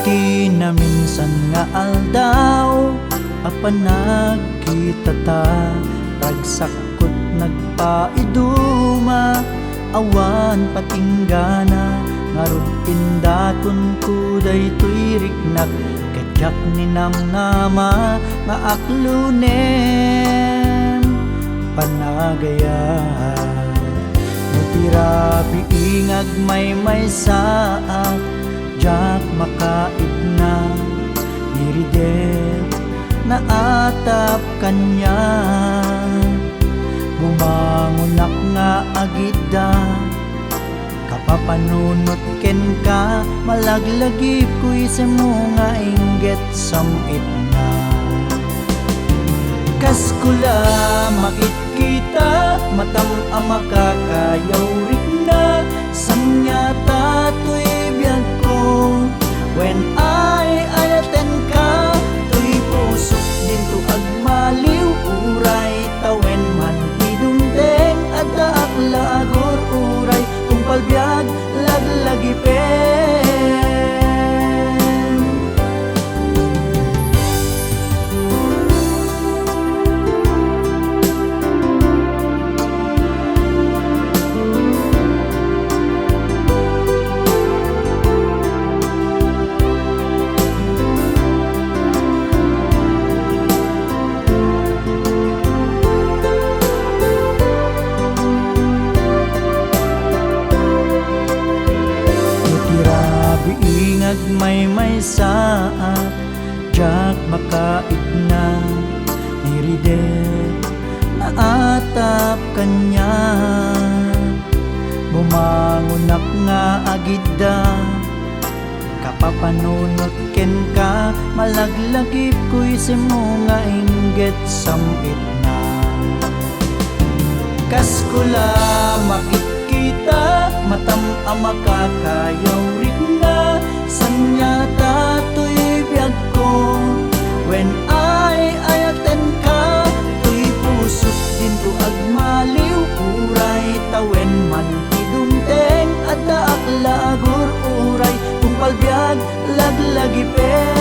Iti na minsan nga aldaw apan nagkita ta, ragsakot nagpaiduma, awan patinggana ngarud pindaton ko daytoy riknak, kadyak ni namnama nga aklunem panagaya. Tira biingag may saat, jak makaidna diridet na atap kanya, bumangunak nga agida kapapanunot ken ka, malaglagip ko'y sa mga inggit samit na. Kaskula makit kita matam amakakayaw rik na, sanyata to'y biyag ko when I ayaten ka, to'y pusok din to agmaliw uray, tawen man idumdeng adda akla agor uray, tungpal biyag laglagipen. Biingag may saat, jak makaidna diridet na atap kanya, bumangunak nga agida kapapanunot ken ka, malaglagip ko'y sa mga inggit samit na. Kaskula makit kita matam amakakayaw rik na, sanyata to'y biyag ko when I ayaten ka, to'y pusok din to agmaliw uray, tawen man idumteng adda akla agor uray, tungpal biyag laglagipen.